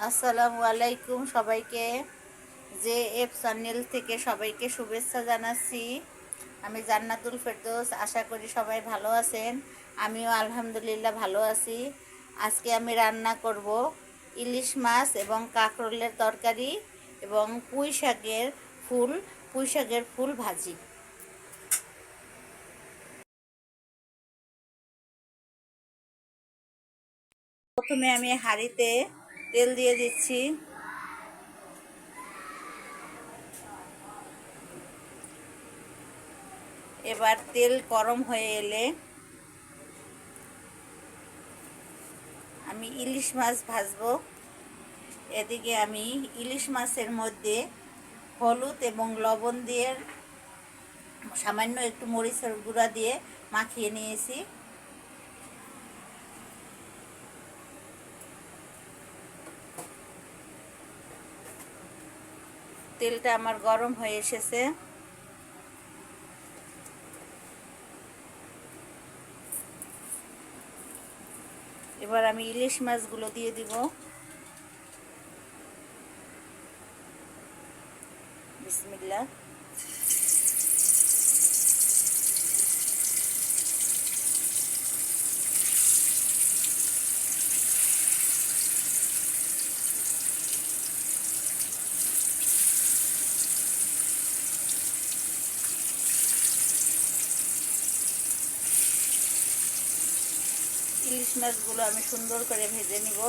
আসসালামু আলাইকুম সবাইকে। যে এফ চ্যানেল থেকে সবাইকে শুভেচ্ছা জানাচ্ছি। আমি জান্নাতুল ফেরদৌস। আশা করি সবাই ভালো আছেন। আমিও আলহামদুলিল্লাহ ভালো আছি। আজকে আমি রান্না করব ইলিশ মাছ এবং কাঁকরোলের তরকারি এবং পুঁই শাকের ফুল ভাজি। প্রথমে আমি হাঁড়িতে তেল দিয়ে দিচ্ছি। এবার তেল গরম হয়ে এলে আমি ইলিশ মাছ ভাজবো। এদিকে আমি ইলিশ মাছের মধ্যে হলুদ এবং লবণ দিয়ে সামান্য একটু মরিচের গুঁড়া দিয়ে মাখিয়ে নিয়েছি। তেলটা আমার গরম হয়ে এসেছে। এবার আমি ইলিশ মাছগুলো দিয়ে দিব। বিসমিল্লাহ। ইলিশ মাছগুলো আমি সুন্দর করে ভেজে নিব।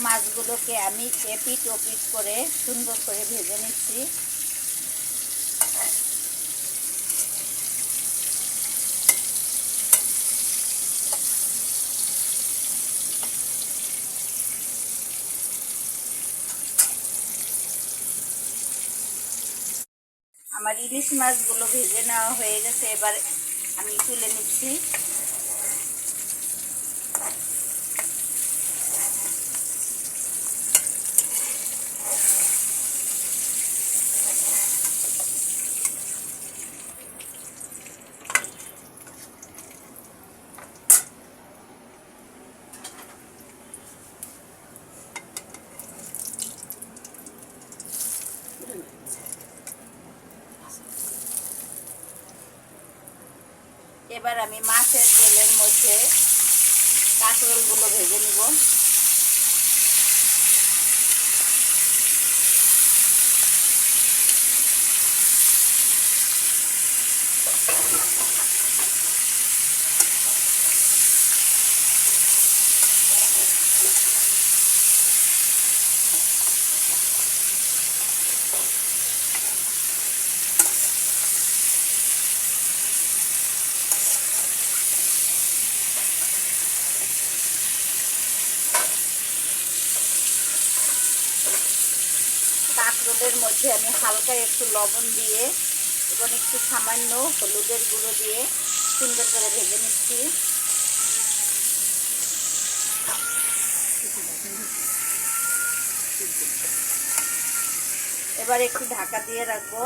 মাছগুলোকে আমি এপিট ওপিট করে সুন্দর করে ভেজে নিচ্ছি। আমার ইলিশ মাছগুলো ভেজে নেওয়া হয়ে গেছে। এবার আমি তুলে নিচ্ছি। এবার আমি মাছের তেলের মধ্যে কাঁকরোলগুলো ভেজে নিব। কাঁকরোলের মধ্যে আমি হালকা একটু লবণ দিয়ে এবং একটু সামান্য হলুদের গুঁড়ো দিয়ে সুন্দর করে ভেজে নিচ্ছি। এবার একটু ঢাকা দিয়ে রাখবো।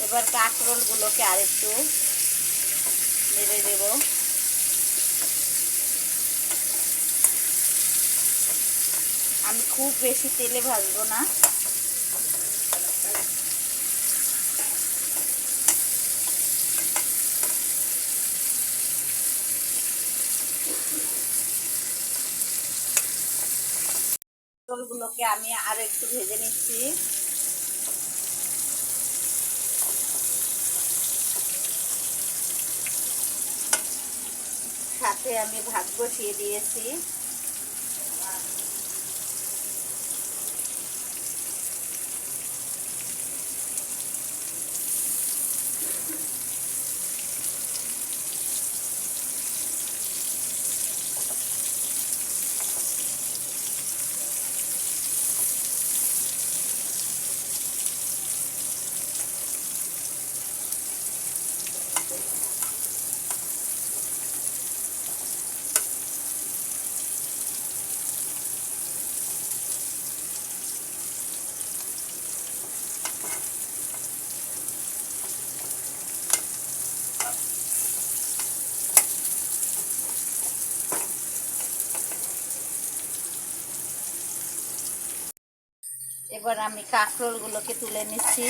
এবার কাঁকরোলগুলোকে আরেকটু নেড়ে দেব। আমি খুব বেশি তেলে ভাজবো না। কাঁকরোলগুলোকে আমি আরো একটু ভেজে নিচ্ছি। সাথে আমি ভাত বসিয়ে দিয়েছি। এবার আমি কাঁকরোলগুলোকে তুলে নিচ্ছি।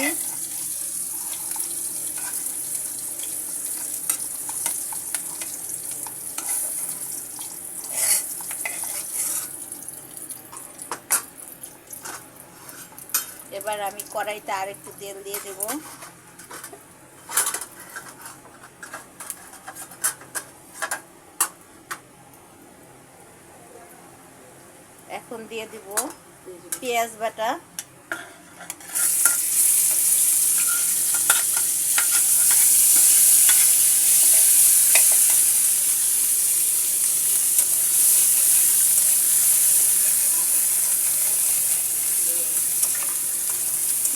এবার আমি কড়াইতে আর একটু তেল দিয়ে দেব। এখন দিয়ে দিব পেঁয়াজ বাটা,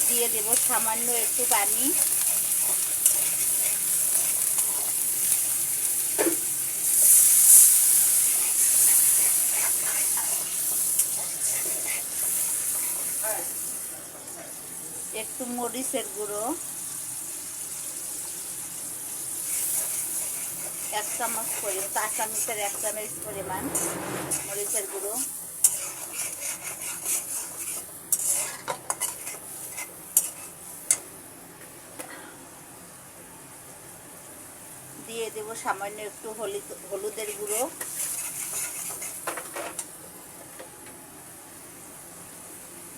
দিয়ে দেব সামান্য একটু পানি। একটু মরিচের গুঁড়ো, 1 চামচ পরিমাণ, 4 চামচের 1 চামচ পরিমাণ মরিচের গুঁড়ো, দিয়ে দেব সামান্য একটু হলুদের গুঁড়ো,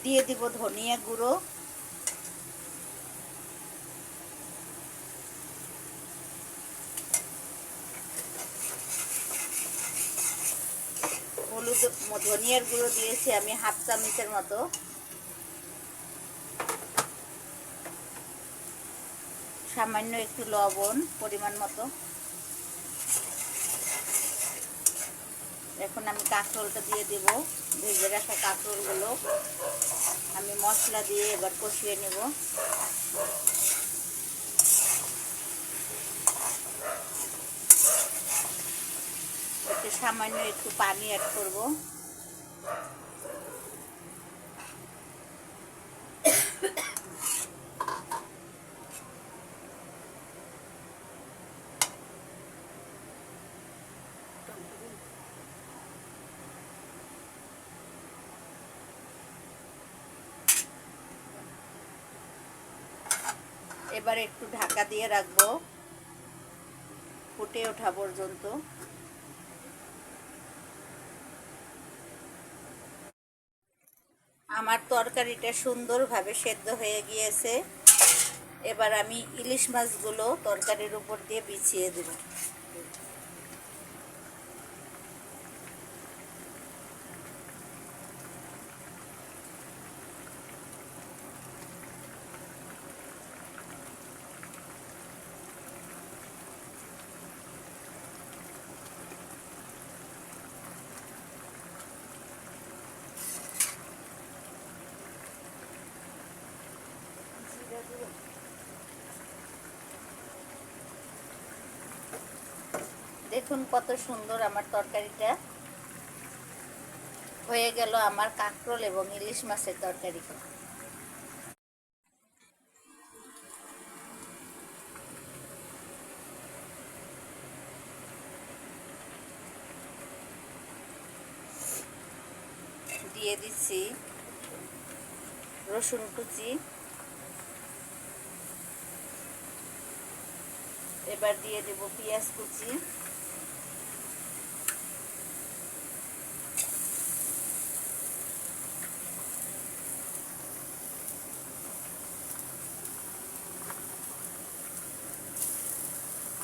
দিয়ে দিব ধনিয়া গুঁড়ো, ধনিয়ার গুঁড়ো দিয়েছি আমি 1/2 চামচের মতো, সামান্য একটু লবণ পরিমাণ মতো। এখন আমি কাঁকরোলটা দিয়ে দেব, ভেজে রাখা কাঁকরোলগুলো আমি মশলা দিয়ে এবার কষিয়ে নেব। এতে সামান্য একটু পানি অ্যাড করব। এবার একটু ঢাকা দিয়ে রাখবো ফুটে ওঠা পর্যন্ত। আমার তরকারিটা সুন্দরভাবে সেদ্ধ হয়ে গিয়েছে। এবার আমি ইলিশ মাছগুলো তরকারির উপর দিয়ে বিছিয়ে দেব। দেখুন কত সুন্দর আমার তরকারিটা হয়ে গেল, আমার কাঁকরোল এবং ইলিশ মাছের তরকারি। দিয়ে দিচ্ছি রসুন কুচি, এবার দিয়ে দেব পেঁয়াজ কুচি,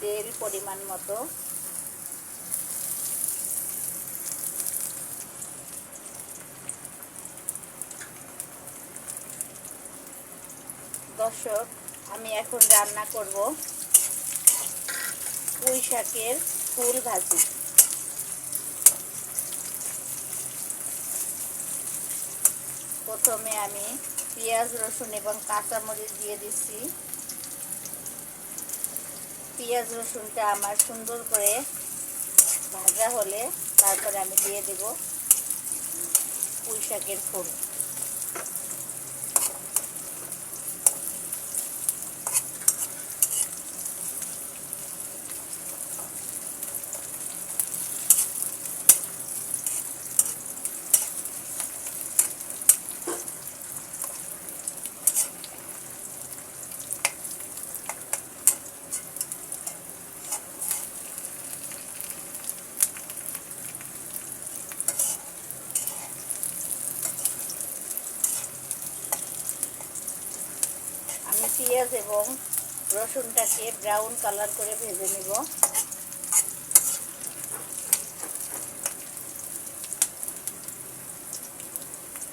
তেল পরিমাণ মতো, দর্শক, আমি এখন রান্না করব পুঁই শাকের ফুল ভাজি। প্রথমে আমি পেঁয়াজ, রসুন এবং কাঁচামরিচ দিয়ে দিচ্ছি। পেঁয়াজ রসুনটা আমার সুন্দর করে ভাজা হলে তারপরে আমি দিয়ে দেব পুঁই শাকের ফুল। আমি পেঁয়াজ এবং রসুনটাকে ব্রাউন কালার করে ভেজে নেব।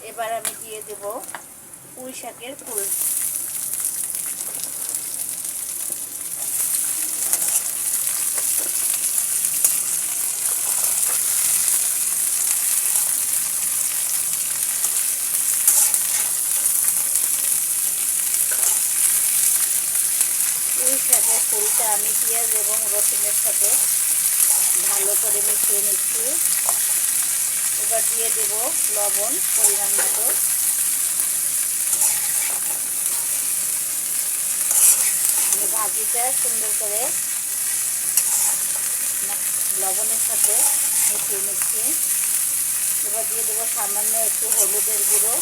এবার আমি দিয়ে দেব পুঁই শাকের ফুল। পুঁই শাকের ফুলটা আমি পেঁয়াজ এবং রসুনের সাথে ভালো করে মিশিয়ে নিচ্ছি। এবার দিয়ে দেব লবণ পরিমাণ মতো। আমি ভাজিটা সুন্দর করে লবণের সাথে মিশিয়ে নিচ্ছি। এবার দিয়ে দেবো সামান্য একটু হলুদের গুঁড়ো।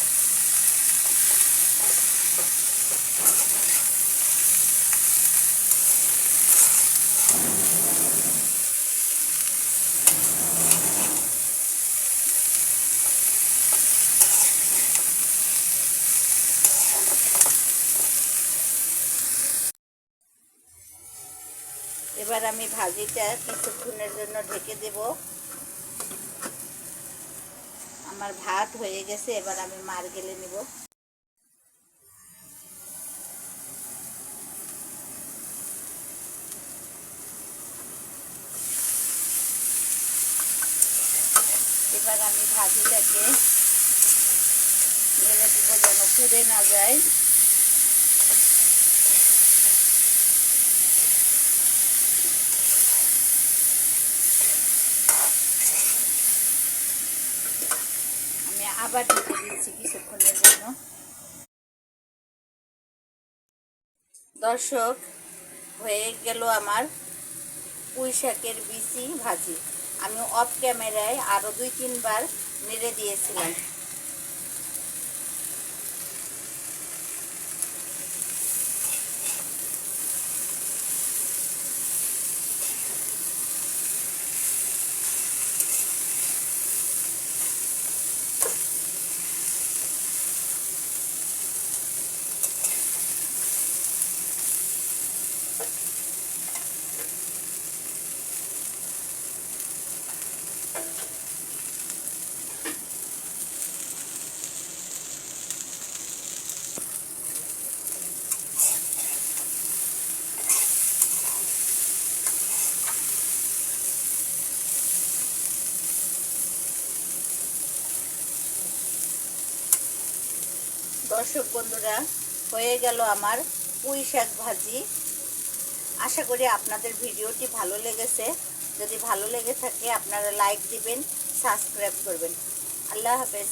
এবার আমি ভাজিটা কিছুক্ষণের জন্য ঢেকে দেব। আমার ভাত হয়ে গেছে, এবার আমি মার গেলে নেব। এবার আমি ভাজিটাকে নেড়ে দিব যেন পুড়ে না যায়। আমি আবার ঢেকে দিচ্ছি কিছুক্ষণের জন্য। দর্শক, হয়ে গেল আমার পুঁই শাকের বিচি ভাজি। আমি অফ ক্যামেরায় আরও 2-3 বার নেড়ে দিয়েছিলাম। দর্শক বন্ধুরা, হয়ে গেল আমার পুঁই শাক ভাজি। আশা করি আপনাদের ভিডিওটি ভালো লেগেছে। যদি ভালো লেগে থাকে আপনারা লাইক দিবেন, সাবস্ক্রাইব করবেন। আল্লাহ হাফেজ।